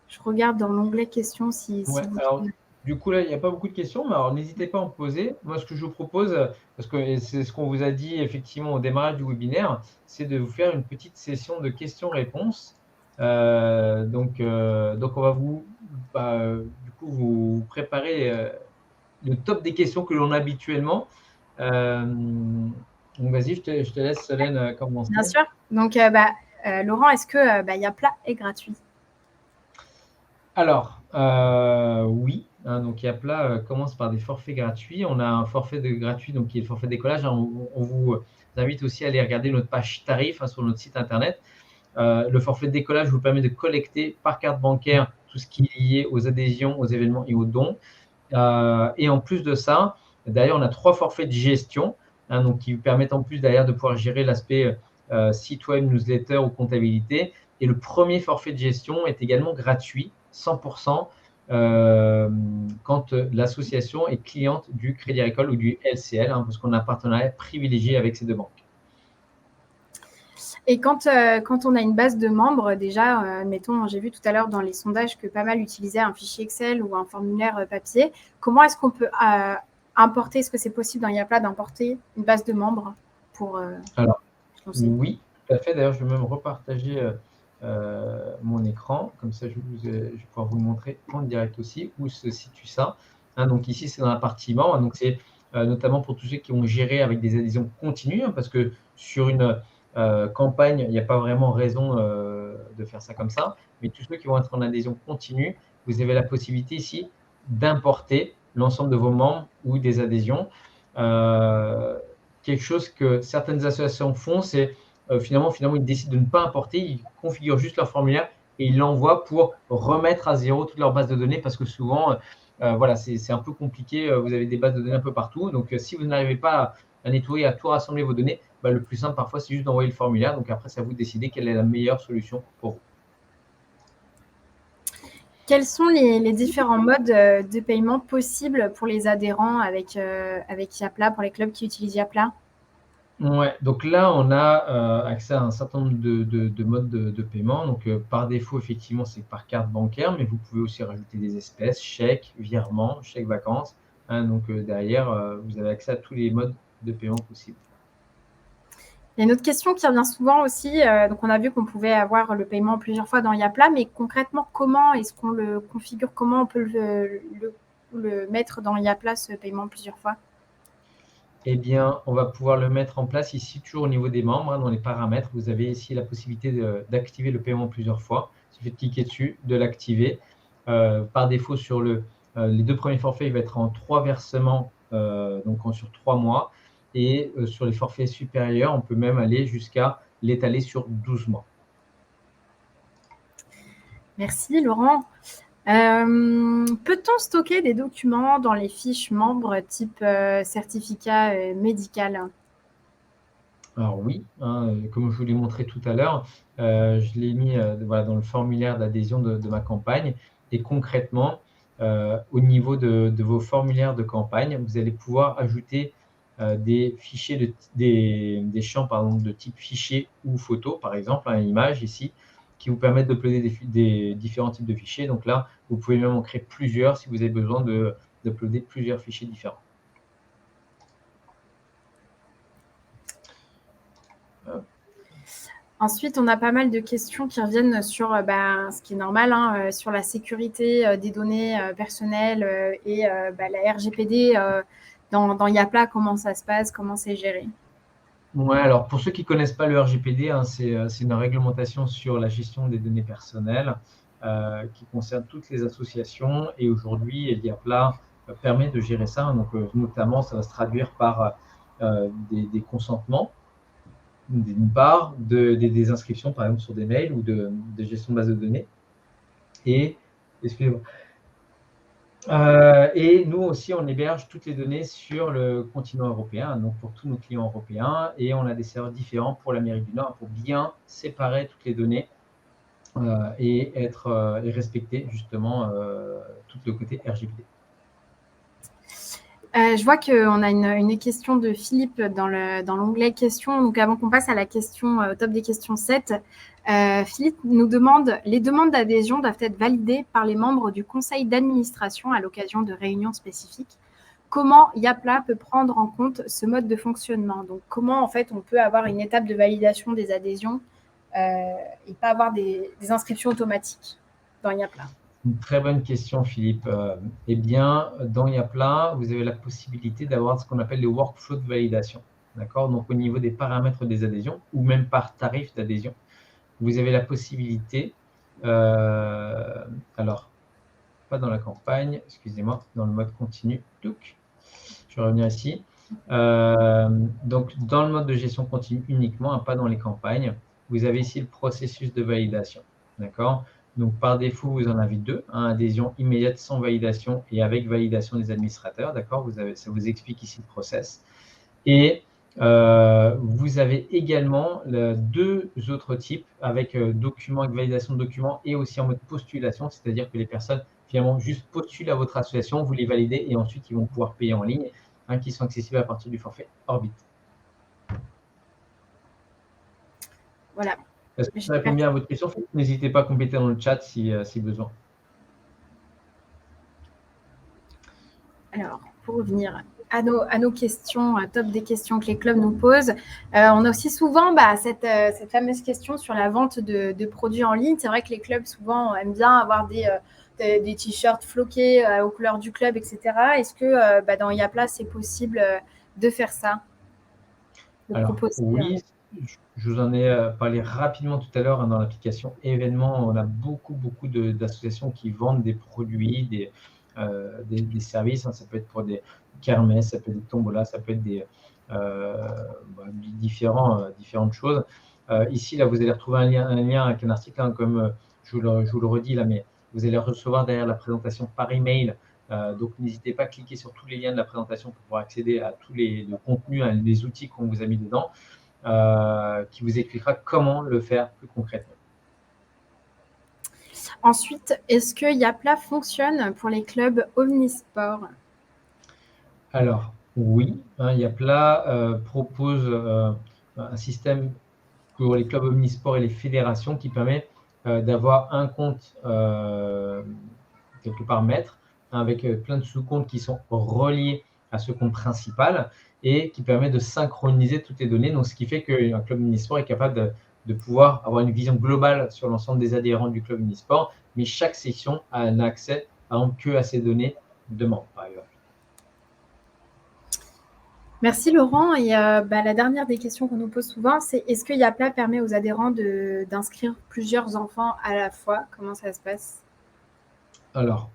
je regarde dans l'onglet questions si vous... Alors, du coup, là, il n'y a pas beaucoup de questions, mais alors n'hésitez pas à en poser. Moi, ce que je vous propose, parce que c'est ce qu'on vous a dit effectivement au démarrage du webinaire, c'est de vous faire une petite session de questions-réponses. Donc, on va du coup, vous préparer le top des questions que l'on a habituellement. Donc, vas-y, je te laisse, Solène, commencer. Bien sûr. Donc, Laurent, est-ce que Yapla est gratuit? Alors, oui. Donc, Yapla commence par des forfaits gratuits. On a un forfait gratuit, donc qui est le forfait décollage. On vous invite aussi à aller regarder notre page tarif sur notre site internet. Le forfait de décollage vous permet de collecter par carte bancaire tout ce qui est lié aux adhésions, aux événements et aux dons. Et en plus de ça, d'ailleurs, on a 3 forfaits de gestion donc qui vous permettent en plus d'ailleurs de pouvoir gérer l'aspect site web, newsletter ou comptabilité. Et le premier forfait de gestion est également gratuit, 100%, quand l'association est cliente du Crédit Agricole ou du LCL, parce qu'on a un partenariat privilégié avec ces 2 banques. Et quand on a une base de membres, déjà, mettons, j'ai vu tout à l'heure dans les sondages que pas mal utilisaient un fichier Excel ou un formulaire papier. Comment est-ce qu'on peut importer, est-ce que c'est possible dans Yapla d'importer une base de membres pour Alors, oui, tout à fait. D'ailleurs, je vais même repartager mon écran. Comme ça, je vais pouvoir vous le montrer en direct aussi où se situe ça. Donc ici, c'est dans la partie membres. Donc, c'est notamment pour tous ceux qui ont géré avec des adhésions continues, parce que sur une campagne, il n'y a pas vraiment raison de faire ça comme ça. Mais tous ceux qui vont être en adhésion continue, vous avez la possibilité ici d'importer l'ensemble de vos membres ou des adhésions. Quelque chose que certaines associations font, c'est finalement, ils décident de ne pas importer, ils configurent juste leur formulaire et ils l'envoient pour remettre à zéro toute leur base de données parce que souvent, voilà, c'est un peu compliqué. Vous avez des bases de données un peu partout. Donc, si vous n'arrivez pas à nettoyer, à tout rassembler vos données, le plus simple parfois, c'est juste d'envoyer le formulaire. Donc, après, c'est à vous de décider quelle est la meilleure solution pour vous. Quels sont les différents modes de paiement possibles pour les adhérents avec Yapla, pour les clubs qui utilisent Yapla? Ouais, donc là, on a accès à un certain nombre de modes de paiement. Donc, par défaut, effectivement, c'est par carte bancaire, mais vous pouvez aussi rajouter des espèces, chèques, virements, chèques vacances. Hein, donc, derrière, vous avez accès à tous les modes de paiement possibles. Il y a une autre question qui revient souvent aussi. Donc, on a vu qu'on pouvait avoir le paiement plusieurs fois dans Yapla, mais concrètement, comment est-ce qu'on le configure? Comment on peut le mettre dans Yapla, ce paiement plusieurs fois? Eh bien, on va pouvoir le mettre en place ici, toujours au niveau des membres, hein, dans les paramètres. Vous avez ici la possibilité d'activer le paiement plusieurs fois. Il suffit de cliquer dessus, de l'activer. Par défaut, sur les 2 premiers forfaits, il va être en 3 versements, donc sur 3 mois. Et sur les forfaits supérieurs, on peut même aller jusqu'à l'étaler sur 12 mois. Merci, Laurent. Peut-on stocker des documents dans les fiches membres type certificat médical? Alors oui, hein, comme je vous l'ai montré tout à l'heure, je l'ai mis voilà, dans le formulaire d'adhésion de ma campagne. Et concrètement, au niveau de vos formulaires de campagne, vous allez pouvoir ajouter des fichiers, des champs pardon, de type fichier ou photo, par exemple, une image ici, qui vous permettent d'uploader des différents types de fichiers. Donc là, vous pouvez même en créer plusieurs si vous avez besoin d'uploader plusieurs fichiers différents. Ensuite, on a pas mal de questions qui reviennent sur ce qui est normal, hein, sur la sécurité des données personnelles et la RGPD dans Yapla, comment ça se passe, comment c'est géré? Ouais, alors pour ceux qui ne connaissent pas le RGPD, hein, c'est une réglementation sur la gestion des données personnelles qui concerne toutes les associations. Et aujourd'hui, Yapla permet de gérer ça. Donc, notamment, ça va se traduire par des consentements, d'une part, des inscriptions, par exemple, sur des mails ou de gestion de base de données. Et, excusez-moi, et nous aussi, on héberge toutes les données sur le continent européen, donc pour tous nos clients européens, et on a des serveurs différents pour l'Amérique du Nord pour bien séparer toutes les données et respecter justement tout le côté RGPD. Je vois qu'on a une question de Philippe dans l'onglet questions. Donc, avant qu'on passe à la question top des questions 7, Philippe nous demande: les demandes d'adhésion doivent être validées par les membres du conseil d'administration à l'occasion de réunions spécifiques. Comment Yapla peut prendre en compte ce mode de fonctionnement? Donc, comment en fait on peut avoir une étape de validation des adhésions et pas avoir des inscriptions automatiques dans Yapla? Une très bonne question, Philippe. Eh bien, dans Yapla, vous avez la possibilité d'avoir ce qu'on appelle les workflows de validation. D'accord? Donc, au niveau des paramètres des adhésions, ou même par tarif d'adhésion, vous avez la possibilité, alors, pas dans la campagne, excusez-moi, dans le mode continu. Touc. Je vais revenir ici. Donc, dans le mode de gestion continue uniquement, pas dans les campagnes, vous avez ici le processus de validation. D'accord? Donc, par défaut, vous en avez 2, adhésion immédiate sans validation et avec validation des administrateurs. D'accord? Ça vous explique ici le process. Et vous avez également 2 autres types avec documents, avec validation de documents et aussi en mode postulation, c'est-à-dire que les personnes finalement juste postulent à votre association, vous les validez et ensuite ils vont pouvoir payer en ligne, qui sont accessibles à partir du forfait Orbit. Voilà. Est-ce que ça répond bien à votre question? N'hésitez pas à compléter dans le chat si besoin. Alors, pour revenir à nos questions, top des questions que les clubs nous posent, on a aussi souvent cette fameuse question sur la vente de produits en ligne. C'est vrai que les clubs, souvent, aiment bien avoir des t-shirts floqués aux couleurs du club, etc. Est-ce que dans Yapla, c'est possible de faire ça? Alors, oui, je vous en ai parlé rapidement tout à l'heure dans l'application événements. On a beaucoup d'associations qui vendent des produits, des services. Ça peut être pour des kermesses, ça peut être des tombolas, ça peut être différentes choses. Ici, là, vous allez retrouver un lien avec un article, comme je vous le redis, là, mais vous allez recevoir derrière la présentation par email. Donc, n'hésitez pas à cliquer sur tous les liens de la présentation pour pouvoir accéder à tous les contenus, les outils qu'on vous a mis dedans, qui vous expliquera comment le faire plus concrètement. Ensuite, est-ce que Yapla fonctionne pour les clubs omnisports? Alors, oui, Yapla propose un système pour les clubs omnisports et les fédérations qui permet d'avoir un compte quelque part maître, avec plein de sous-comptes qui sont reliés à ce compte principal et qui permet de synchroniser toutes les données. Donc, ce qui fait qu'un club omnisport est capable de pouvoir avoir une vision globale sur l'ensemble des adhérents du club omnisport, mais chaque section n'a accès, par exemple, que à ces données de membres, par exemple. Merci Laurent. Et la dernière des questions qu'on nous pose souvent, c'est est-ce que Yapla permet aux adhérents d'inscrire plusieurs enfants à la fois? Comment ça se passe? Alors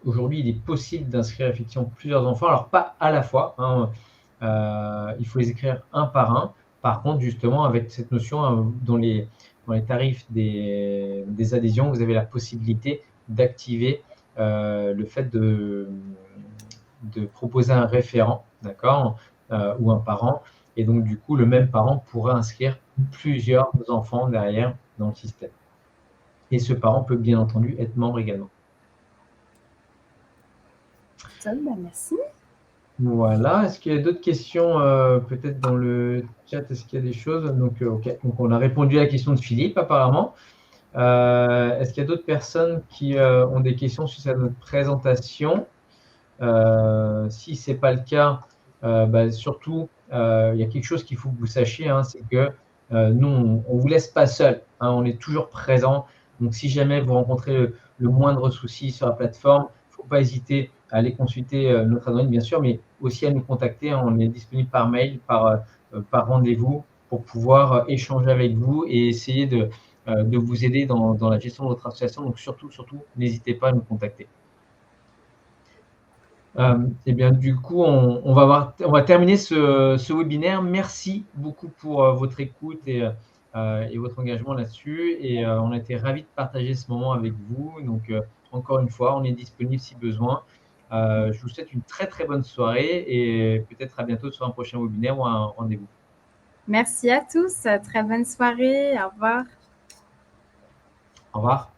aujourd'hui, il est possible d'inscrire effectivement plusieurs enfants. Alors, pas à la fois, il faut les écrire un par un. Par contre, justement, avec cette notion, dans les tarifs des adhésions, vous avez la possibilité d'activer le fait de proposer un référent, d'accord, ou un parent. Et donc, du coup, le même parent pourra inscrire plusieurs enfants derrière dans le système. Et ce parent peut bien entendu être membre également. Merci. Voilà. Est-ce qu'il y a d'autres questions peut-être dans le chat? Est-ce qu'il y a des choses? Donc, OK. Donc, on a répondu à la question de Philippe, apparemment. Est-ce qu'il y a d'autres personnes qui ont des questions sur cette présentation? Si ce n'est pas le cas, surtout, il y a quelque chose qu'il faut que vous sachiez, c'est que nous, on ne vous laisse pas seul. On est toujours présent. Donc, si jamais vous rencontrez le moindre souci sur la plateforme, il ne faut pas hésiter à aller consulter notre admin, bien sûr, mais aussi à nous contacter. On est disponible par mail, par rendez-vous pour pouvoir échanger avec vous et essayer de vous aider dans la gestion de votre association. Donc, surtout, n'hésitez pas à nous contacter. Eh bien, du coup, on va terminer ce webinaire. Merci beaucoup pour votre écoute et votre engagement là-dessus. Et on a été ravis de partager ce moment avec vous. Donc, encore une fois, on est disponible si besoin. Je vous souhaite une très, très bonne soirée et peut-être à bientôt sur un prochain webinaire ou un rendez-vous. Merci à tous. Très bonne soirée. Au revoir. Au revoir.